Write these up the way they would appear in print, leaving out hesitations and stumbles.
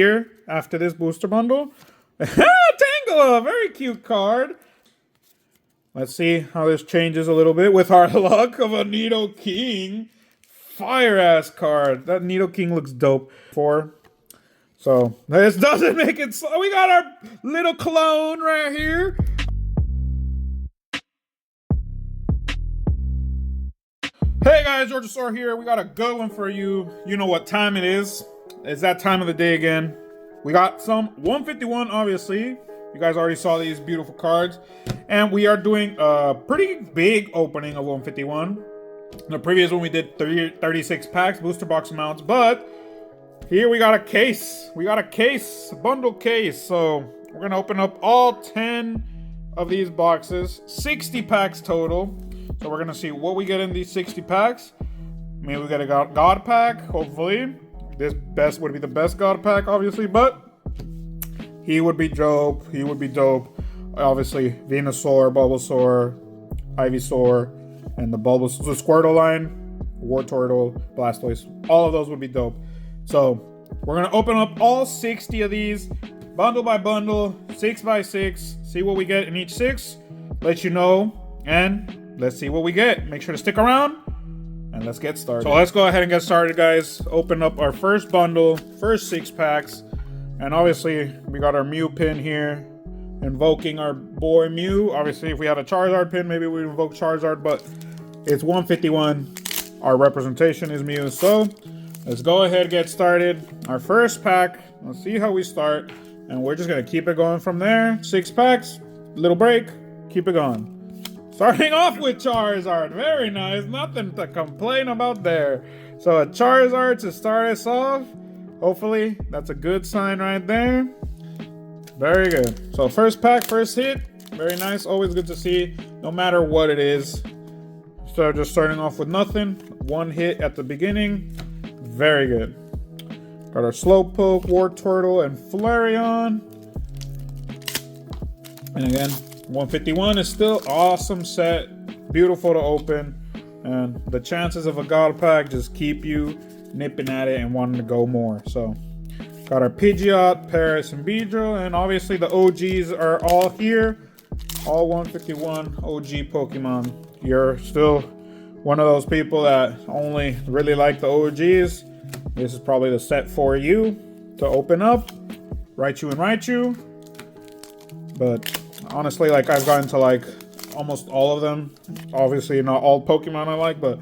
here after this booster bundle. Tangela, very cute card. Let's see how this changes a little bit with our luck of a Nidoking. Fire ass card. That Nidoking looks dope. So this doesn't make it slow. We got our little clone right here. Hey guys, Georgisaur here. We got a good one for you. You know what time it is. It's that time of the day again. We got some 151, obviously. You guys already saw these beautiful cards. And we are doing a pretty big opening of 151. In the previous one, we did 36 packs, booster box amounts. But here we got a case. We got a case, a bundle case. So we're going to open up all 10 of these boxes. 60 packs total. So we're going to see what we get in these 60 packs. Maybe we get a God pack, hopefully. This would be the best God pack, obviously, but he would be dope. He would be dope. Obviously, Venusaur, Bulbasaur, Ivysaur, and the Squirtle line, Wartortle, Blastoise. All of those would be dope. So we're going to open up all 60 of these, bundle by bundle, 6 by 6, see what we get in each 6, let you know, and let's see what we get. Make sure to stick around. And let's get started. So let's go ahead and get started, guys. Open up our first bundle, first 6 packs. And obviously, we got our Mew pin here, invoking our boy Mew. Obviously, if we had a Charizard pin, maybe we'd invoke Charizard, but it's 151. Our representation is Mew. So let's go ahead and get started. Our first pack, let's see how we start. And we're just gonna keep it going from there. 6 packs, little break, keep it going. Starting off with Charizard. Very nice. Nothing to complain about there. So a Charizard to start us off. Hopefully, that's a good sign right there. Very good. So first pack, first hit. Very nice. Always good to see, no matter what it is. So just starting off with nothing. 1 hit at the beginning. Very good. Got our Slowpoke, Wartortle, and Flareon. And again, 151 is still awesome set, beautiful to open, and the chances of a God pack just keep you nipping at it and wanting to go more. So got our Pidgeot, Paris, and Beedrill, and obviously the OGs are all here, all 151 OG Pokemon. You're still one of those people that only really like the OGs. This is probably the set for you to open up. Raichu. But honestly, like, I've gotten to like almost all of them. Obviously not all Pokemon I like, but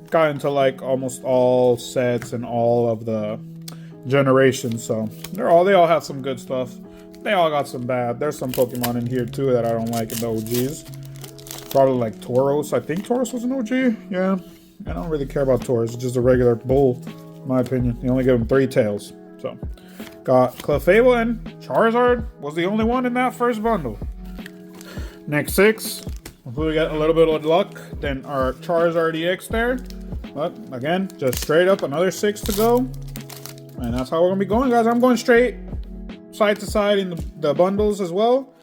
gotten to like almost all sets and all of the generations. So they all have some good stuff. They all got some bad. There's some Pokemon in here too that I don't like in the OGs. Probably like Tauros. I think Tauros was an OG. Yeah. I don't really care about Tauros. It's just a regular bull, in my opinion. You only give him 3 tails. So got Clefable, and Charizard was the only one in that first bundle. Next 6, hopefully we get a little bit of luck. Then our Charizard EX there. But again, just straight up another 6 to go. And that's how we're going to be going, guys. I'm going straight side to side in the bundles as well.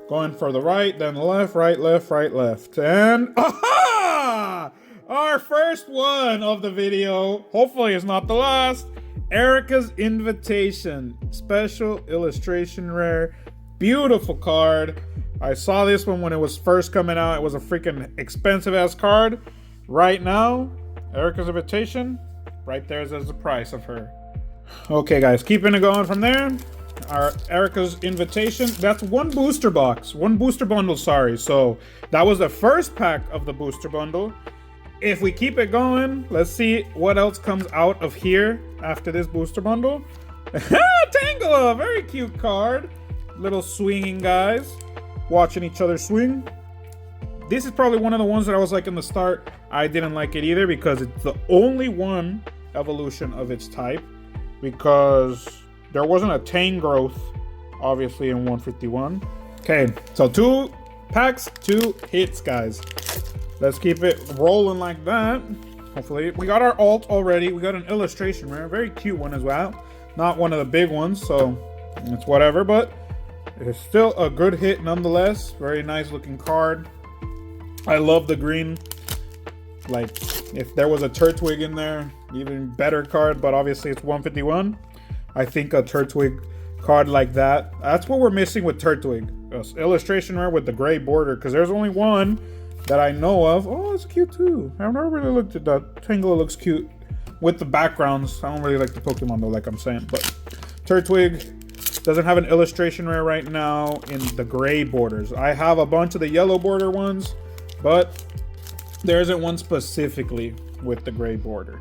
Going for the right, then the left, right, left. And aha! Our first one of the video. Hopefully it's not the last. Erica's Invitation. Special illustration rare. Beautiful card. I saw this one when it was first coming out. It was a freaking expensive ass card. Right now, Erica's Invitation, right there is the price of her. Okay guys, keeping it going from there. Our Erica's Invitation, that's 1 booster box, 1 booster bundle, sorry. So that was the first pack of the booster bundle. If we keep it going, let's see what else comes out of here after this booster bundle. Tangela, very cute card. Little swinging guys, watching each other swing. This is probably one of the ones that I was like in the start, I didn't like it either because it's the only one evolution of its type, because there wasn't a Tangrowth, obviously, in 151. Okay, so 2 packs, 2 hits, guys. Let's keep it rolling like that. Hopefully, we got our alt already. We got an illustration rare, very cute one as well. Not one of the big ones, so it's whatever, but it's still a good hit nonetheless. Very nice looking card. I love the green. Like, if there was a Turtwig in there, even better card, but obviously it's 151. I think a Turtwig card like that's what we're missing with Turtwig. Illustration rare with the gray border, because there's only one that I know of. Oh, it's cute too. I've never really looked at that. Tangela looks cute with the backgrounds. I don't really like the Pokemon though, like I'm saying, but Turtwig doesn't have an illustration rare right now in the gray borders. I have a bunch of the yellow border ones, but there isn't one specifically with the gray border.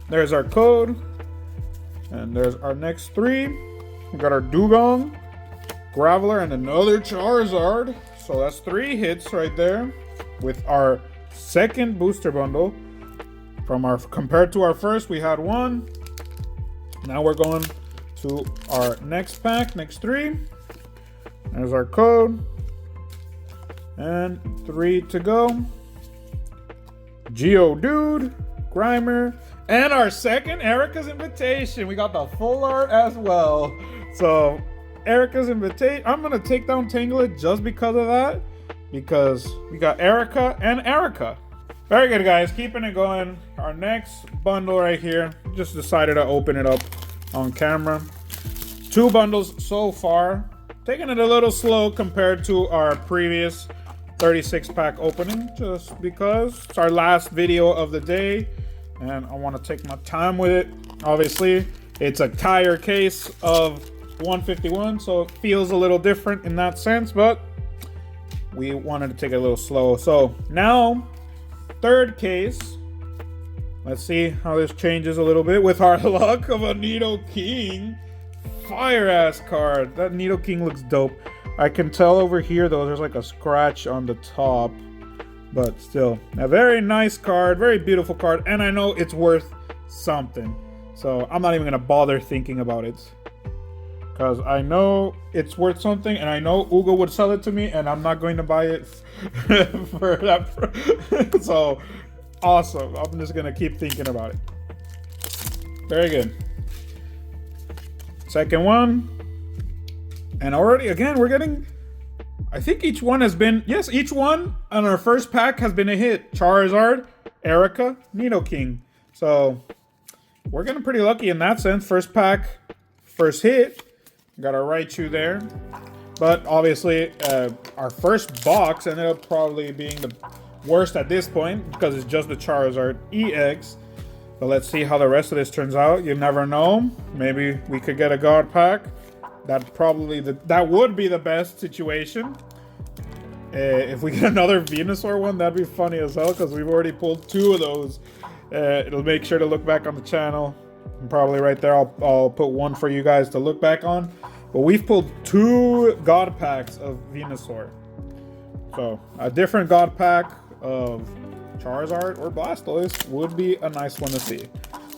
There's our code, and there's our next three. We got our Dugong, Graveler, and another Charizard. So that's 3 hits right there with our second booster bundle. Compared to our first, we had 1. Now we're going to our next pack, next 3. There's our code. And 3 to go. Geodude, Grimer, and our second Erica's Invitation. We got the full art as well. So Erica's Invitation. I'm gonna take down Tangela just because of that. Because we got Erica and Erica. Very good, guys. Keeping it going. Our next bundle right here. Just decided to open it up on camera. 2 bundles so far. Taking it a little slow compared to our previous 36-pack opening. Just because it's our last video of the day. And I want to take my time with it. Obviously, it's a tire case of 151. So it feels a little different in that sense. But we wanted to take it a little slow. So now, 3rd case. Let's see how this changes a little bit with our luck of a Nidoking. Fire ass card. That Nidoking looks dope. I can tell over here though, there's like a scratch on the top. But still, a very nice card. Very beautiful card. And I know it's worth something. So I'm not even going to bother thinking about it. Because I know it's worth something, and I know Ugo would sell it to me, and I'm not going to buy it for that. So, awesome. I'm just going to keep thinking about it. Very good. Second one. And already, again, we're getting... I think each one has been... Yes, each one on our first pack has been a hit. Charizard, Erica, Nidoking. So, we're getting pretty lucky in that sense. First pack, first hit. Got our Raichu there. But obviously, our first box ended up probably being the worst at this point because it's just the Charizard EX. But let's see how the rest of this turns out. You never know. Maybe we could get a God pack. That would be the best situation. If we get another Venusaur one, that'd be funny as hell because we've already pulled 2 of those. It'll make sure to look back on the channel. And probably right there, I'll put one for you guys to look back on. But we've pulled 2 God packs of Venusaur. So a different God pack of Charizard or Blastoise would be a nice one to see.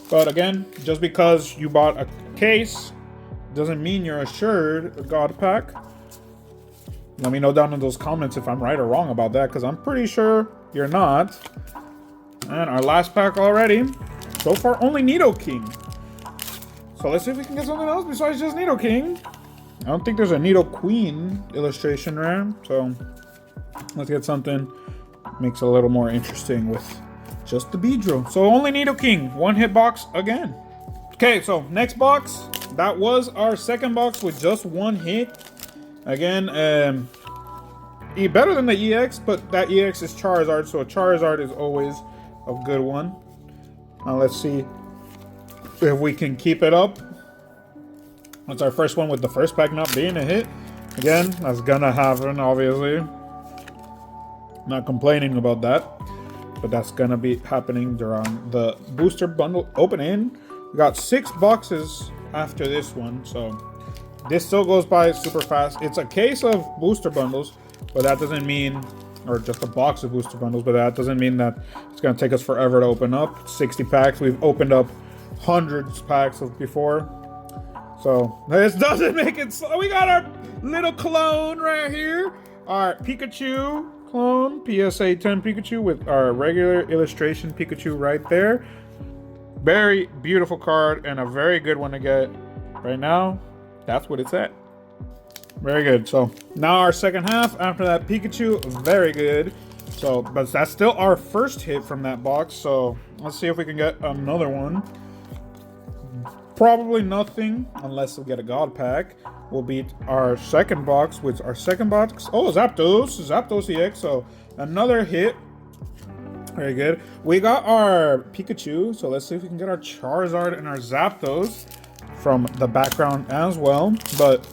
But again, just because you bought a case doesn't mean you're assured a God pack. Let me know down in those comments if I'm right or wrong about that, because I'm pretty sure you're not. And our last pack already. So far, only Nidoking. So let's see if we can get something else besides just Nidoking. I don't think there's a Nidoqueen illustration rare. So let's get something makes it a little more interesting with just the Beedrill. So only Nidoking. 1 hit box again. Okay, so next box. That was our second box with just 1 hit. Again, better than the EX, but that EX is Charizard, so a Charizard is always a good one. Now let's see if we can keep it up. That's our first one with the first pack not being a hit. Again, that's gonna happen, obviously. Not complaining about that, but that's gonna be happening during the booster bundle opening. We got 6 boxes after this one, so this still goes by super fast. It's a case of booster bundles, but that doesn't mean, or just a box of booster bundles, but that doesn't mean that it's gonna take us forever to open up. 60 packs. We've opened up hundreds of packs of before, so this doesn't make it slow. We got our little clone right here. Our Pikachu clone, PSA 10 Pikachu with our regular illustration Pikachu right there. Very beautiful card and a very good one to get right now. That's what it's at. Very good. So now our second half after that Pikachu, very good. So, but that's still our first hit from that box. So let's see if we can get another one. probably nothing unless we get a God pack. Will beat our second box, which our second box, oh, Zapdos EX, so another hit. Very good. We got our Pikachu, so let's see if we can get our Charizard and our Zapdos from the background as well. But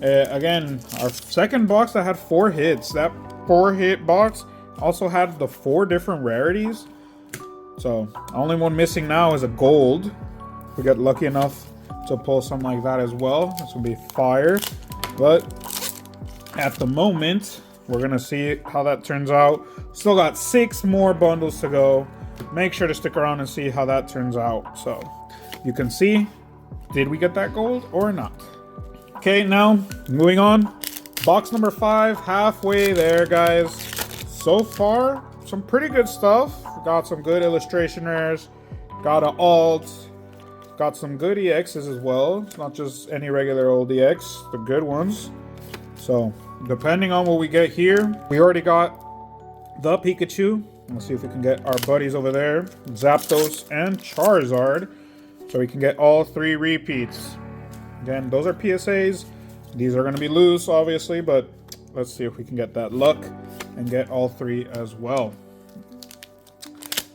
again, our second box that had 4 hits, that 4-hit box also had the 4 different rarities. So only one missing now is a gold. We get lucky enough to pull something like that as well. This will be fire. But at the moment, we're gonna see how that turns out. Still got 6 more bundles to go. Make sure to stick around and see how that turns out. So you can see, did we get that gold or not? Okay, now moving on. Box number 5, halfway there, guys. So far, some pretty good stuff. Got some good illustration rares. Got an alt. Got some good EXs as well. It's not just any regular old EX, the good ones. So, depending on what we get here, we already got the Pikachu. Let's see if we can get our buddies over there, Zapdos and Charizard, so we can get all 3 repeats. Again, those are PSAs. These are going to be loose, obviously, but let's see if we can get that luck and get all 3 as well.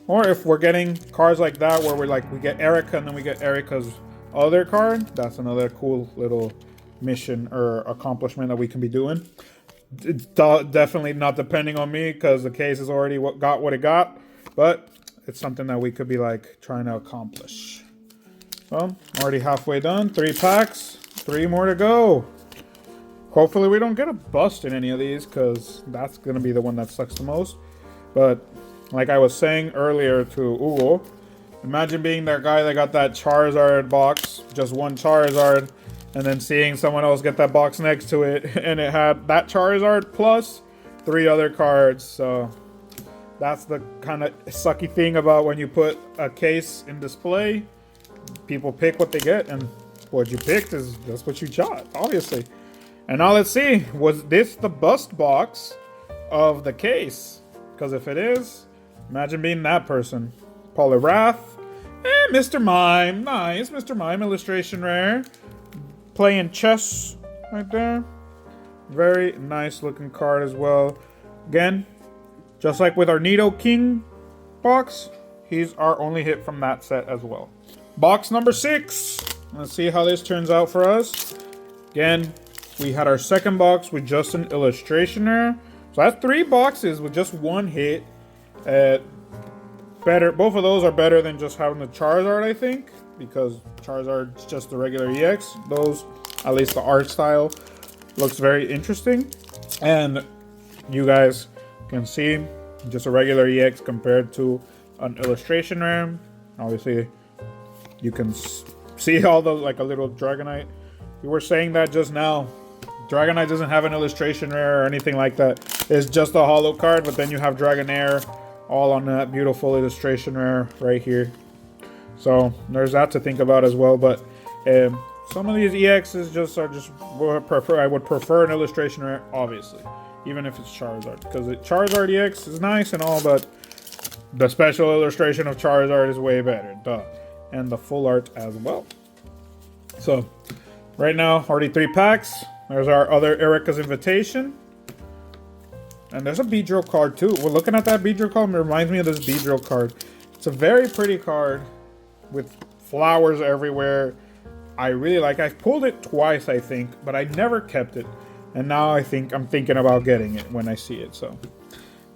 Or if we're getting cards like that where we get Erica and then we get Erica's other card, that's another cool little mission or accomplishment that we can be doing. It's definitely not depending on me because the case has already got what it got, but it's something that we could be like trying to accomplish. So, already halfway done. 3 packs, 3 more to go. Hopefully we don't get a bust in any of these because that's going to be the one that sucks the most. But like I was saying earlier to Hugo, imagine being that guy that got that Charizard box, just one Charizard, and then seeing someone else get that box next to it, and it had that Charizard plus 3 other cards. So that's the kind of sucky thing about when you put a case in display. People pick what they get, and what you picked is just what you got, obviously. And now let's see, was this the bust box of the case? Because if it is, imagine being that person. Poliwrath, Mr. Mime, nice, Mr. Mime illustration rare. Playing chess right there. Very nice looking card as well. Again, just like with our Nidoking box, he's our only hit from that set as well. Box number 6. Let's see how this turns out for us. Again, we had our second box with just an illustration rare. So that's 3 boxes with just 1 hit. Better, both of those are better than just having the Charizard, I think, because Charizard's just the regular EX. Those, at least the art style, looks very interesting. And you guys can see just a regular EX compared to an illustration rare. Obviously, you can see all the, like a little Dragonite. We were saying that just now. Dragonite doesn't have an illustration rare or anything like that. It's just a holo card, but then you have Dragonair all on that beautiful illustration rare right here. So there's that to think about as well. But some of these EXs I would prefer an illustration rare, obviously, even if it's Charizard, because the Charizard EX is nice and all, but the special illustration of Charizard is way better, duh, and the full art as well. So right now, already 3 packs. There's our other Erica's Invitation. And there's a Beedrill card too. We're looking at that Beedrill card. It reminds me of this Beedrill card. It's a very pretty card with flowers everywhere. I really like. I've pulled it twice, I think, but I never kept it. And now I'm thinking about getting it when I see it. So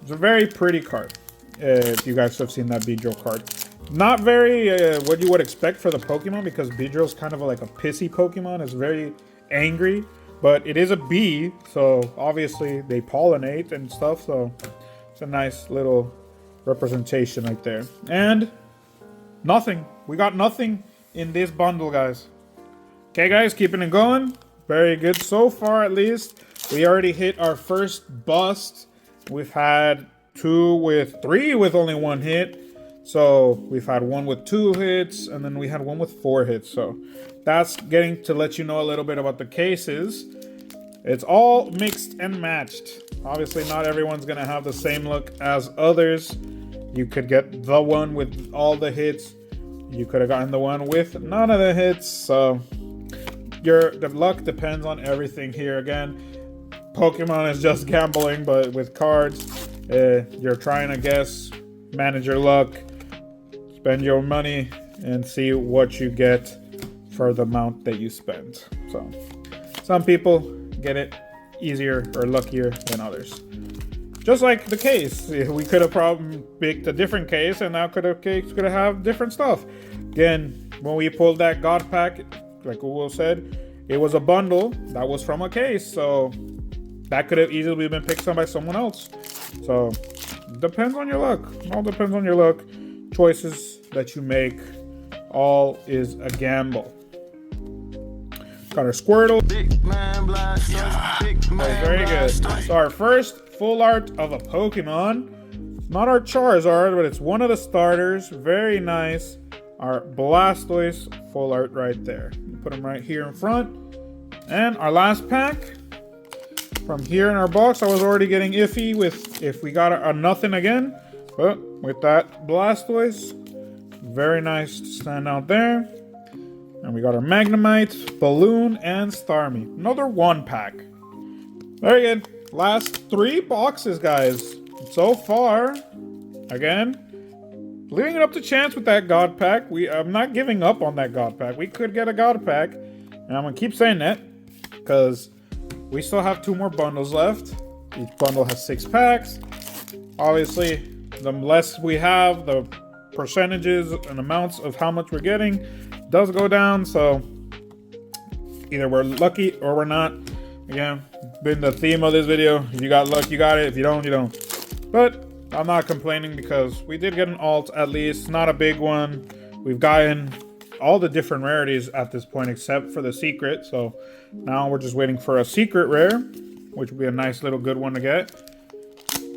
it's a very pretty card. If you guys have seen that Beedrill card. Not very what you would expect for the Pokemon, because Beedrill's kind of like a pissy Pokemon. It's very angry. But it is a bee, so obviously they pollinate and stuff, so it's a nice little representation right there. And nothing. We got nothing in this bundle, guys. Okay, guys, keeping it going. Very good so far, at least. We already hit our first bust. We've had 3 with only 1 hit. So we've had 1 with 2 hits, and then we had 1 with 4 hits. So that's getting to let you know a little bit about the cases. It's all mixed and matched. Obviously, not everyone's going to have the same look as others. You could get the one with all the hits, you could have gotten the one with none of the hits. So the luck depends on everything here. Again, Pokemon is just gambling, but with cards, you're trying to guess, manage your luck, spend your money, and see what you get for the amount that you spend. So some people get it easier or luckier than others. Just like the case, we could have probably picked a different case, and now could have different stuff. Again, when we pulled that God Pack, like Google said, it was a bundle that was from a case, so that could have easily been picked up by someone else. So depends on your luck. All depends on your luck. Choices that you make. All is a gamble. Got our Squirtle. Big man blast. Yeah. Big man very good. So our first full art of a Pokemon. Not our Charizard, but it's one of the starters. Very nice. Our Blastoise full art right there. Put them right here in front. And our last pack. From here in our box, I was already getting iffy with if we got a nothing again. But with that Blastoise, very nice to stand out there. And we got our Magnemite, Balloon, and Starmie. Another one pack. Very good. Last 3 boxes, guys. So far, again, leaving it up to chance with that God Pack. I'm not giving up on that God Pack. We could get a God Pack. And I'm going to keep saying that because we still have 2 more bundles left. Each bundle has 6 packs. Obviously, the less we have, the percentages and amounts of how much we're getting does go down. So either we're lucky or we're not. Again, been the theme of this video. If you got luck, you got it. If you don't, you don't. But I'm not complaining because we did get an alt at least. Not a big one. We've gotten all the different rarities at this point except for the secret. So now we're just waiting for a secret rare, which would be a nice little good one to get.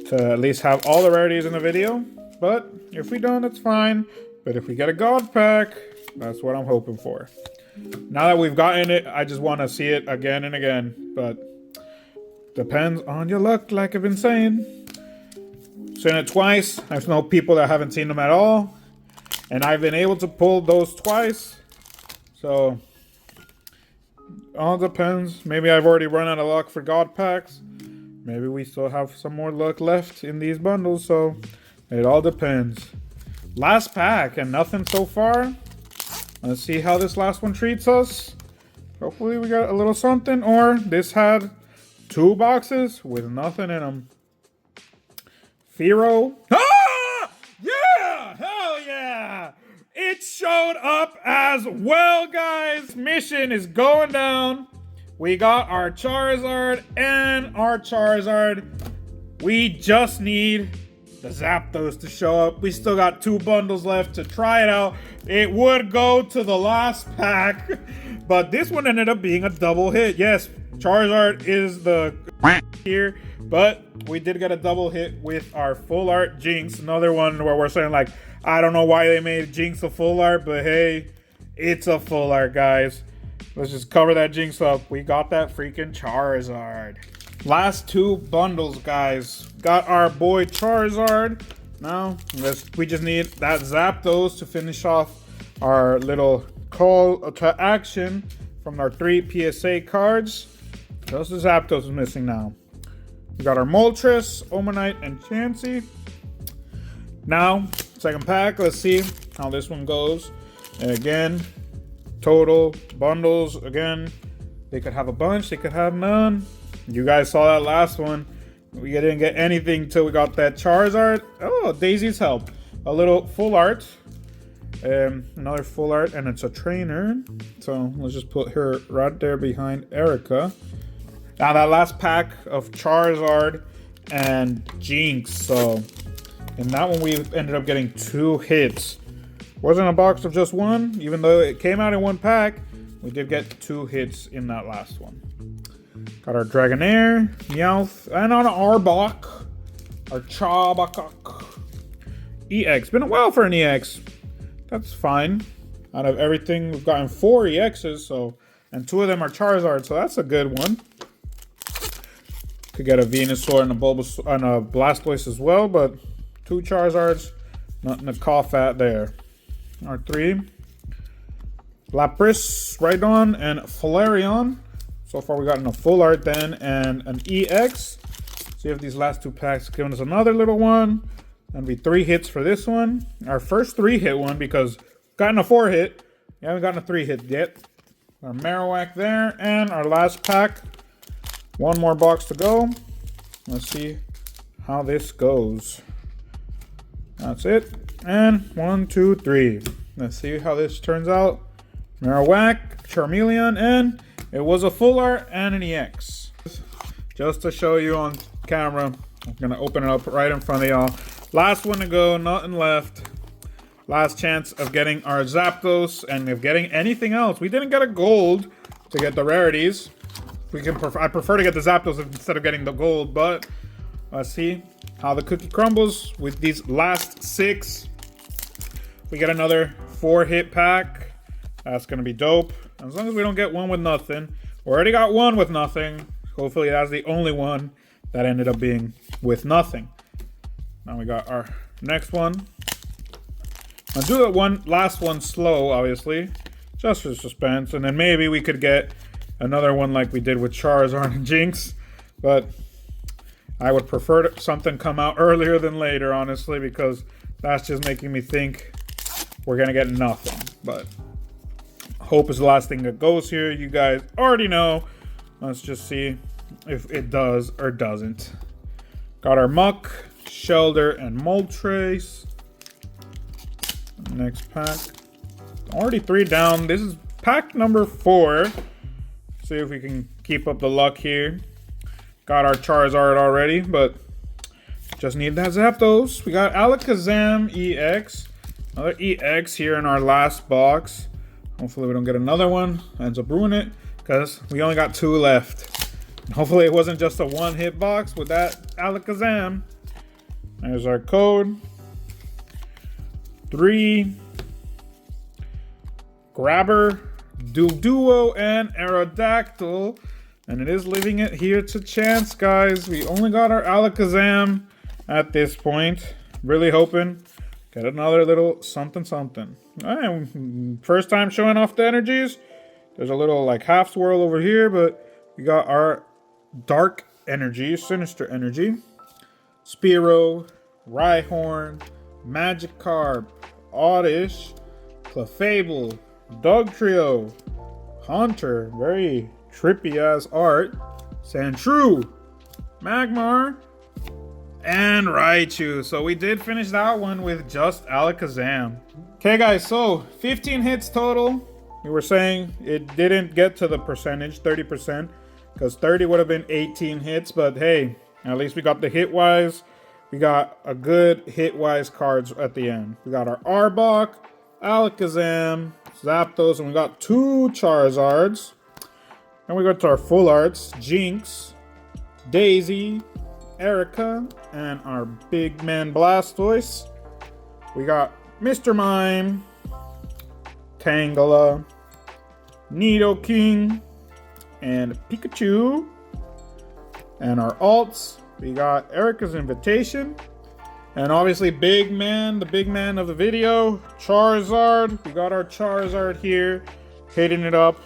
To at least have all the rarities in the video. But if we don't, it's fine. But if we get a God Pack, that's what I'm hoping for. Now that we've gotten it, I just want to see it again and again. But depends on your luck, like I've been saying. Seen it twice. I've known people that haven't seen them at all. And I've been able to pull those twice. So, all depends. Maybe I've already run out of luck for God Packs. Maybe we still have some more luck left in these bundles. So, it all depends. Last pack and nothing so far. Let's see how this last one treats us. Hopefully we got a little something. Or this had 2 boxes with nothing in them. Fearow. Ah! Yeah! Hell yeah! It showed up as well, guys. Mission is going down. We got our Charizard and our Charizard. We just need the Zapdos to show up. We still got 2 bundles left to try it out. It would go to the last pack, but this one ended up being a double hit. Yes, Charizard is the here, but we did get a double hit with our full art Jinx. Another one where we're saying like, I don't know why they made Jinx a full art, but hey, it's a full art, guys. Let's just cover that Jinx up. We got that freaking Charizard. Last 2 bundles, guys. Got our boy Charizard. Now, we just need that Zapdos to finish off our little call to action from our 3 PSA cards. Just the Zapdos is missing now. We got our Moltres, Omanite, and Chansey. Now, second pack. Let's see how this one goes. And again, total bundles. Again, they could have a bunch. They could have none. You guys saw that last one. We didn't get anything till we got that Charizard. Oh, Daisy's help. A little full art. Another full art, and it's a trainer. So let's just put her right there behind Erica. Now that last pack of Charizard and Jinx. So in that one, we ended up getting 2 hits. Wasn't a box of just 1, even though it came out in 1 pack. We did get 2 hits in that last one. Got our Dragonair, Meowth, and an Arbok. Our Chabakok. EX. Been a while for an EX. That's fine. Out of everything, we've gotten 4 EXs, so, and 2 of them are Charizard, so that's a good one. Could get a Venusaur and a Bulbasaur and a Blastoise as well, but 2 Charizards, nothing to cough at there. our 3. Lapras, Rhydon, and Flareon. So far we got a full art then, and an EX. See if these last 2 packs giving us another little one. That'll be 3 hits for this one. Our first 3-hit one, because gotten a 4-hit. We haven't gotten a 3-hit yet. Our Marowak there, and our last pack. 1 more box to go. Let's see how this goes. That's it. And 1, 2, 3. Let's see how this turns out. Marowak, Charmeleon, and it was a full art and an EX. Just to show you on camera, I'm gonna open it up right in front of y'all. Last one to go, nothing left. Last chance of getting our Zapdos and of getting anything else. We didn't get a gold to get the rarities. I prefer to get the Zapdos instead of getting the gold, but let's see how the cookie crumbles with these last 6. We get another 4-hit pack. That's gonna be dope. As long as we don't get one with nothing. We already got one with nothing. Hopefully that's the only one that ended up being with nothing. Now we got our next one. I'll do that last one slow, obviously, just for suspense, and then maybe we could get another one like we did with Charizard and Jinx, but I would prefer something come out earlier than later, honestly, because that's just making me think we're gonna get nothing. But hope is the last thing that goes here. You guys already know. Let's just see if it does or doesn't. Got our Muck, Shelter, and Moltres. Next pack. Already 3 down. This is pack number 4. See if we can keep up the luck here. Got our Charizard already, but just need that Zapdos. We got Alakazam EX. Another EX here in our last box. Hopefully we don't get another one. Ends up ruining it because we only got 2 left. Hopefully it wasn't just a 1-hit box with that Alakazam. There's our code. 3. Grabber, Duo, and Aerodactyl. And it is leaving it here to chance, guys. We only got our Alakazam at this point. Really hoping get another little something. All right, first time showing off the energies. There's a little like half swirl over here, but we got our dark energy, sinister energy. Spearow, Rhyhorn, Magikarp, Oddish, Clefable, Dugtrio, Haunter, very trippy ass art, Sandshrew, Magmar, and Raichu. So we did finish that one with just Alakazam. Okay guys, so 15 hits total. We were saying it didn't get to the percentage, 30%, because 30 would have been 18 hits, but hey, at least we got the hit-wise. We got a good hit-wise cards at the end. We got our Arbok, Alakazam, Zapdos, and we got 2 Charizards. And we go to our full arts, Jinx, Daisy, Erica, and our big man Blastoise. We got Mr. Mime, Tangela, Nidoking, and Pikachu. And our alts, we got Erica's Invitation. And obviously big man, the big man of the video, Charizard. We got our Charizard here, hitting it up.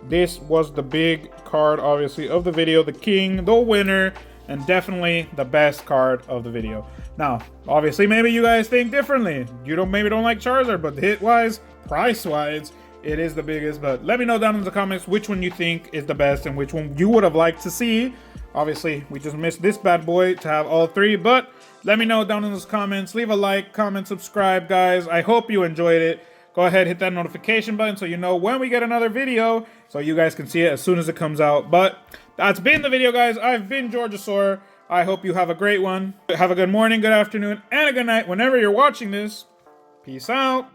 This was the big card, obviously, of the video, the king, the winner, and definitely the best card of the video. Now, obviously, maybe you guys think differently. You maybe don't like Charizard, but hit-wise, price-wise, it is the biggest. But let me know down in the comments which one you think is the best and which one you would have liked to see. Obviously, we just missed this bad boy to have all 3, but let me know down in those comments. Leave a like, comment, subscribe, guys. I hope you enjoyed it. Go ahead, hit that notification button so you know when we get another video, so you guys can see it as soon as it comes out. But that's been the video, guys. I've been Georgisaur. I hope you have a great one. Have a good morning, good afternoon, and a good night whenever you're watching this. Peace out.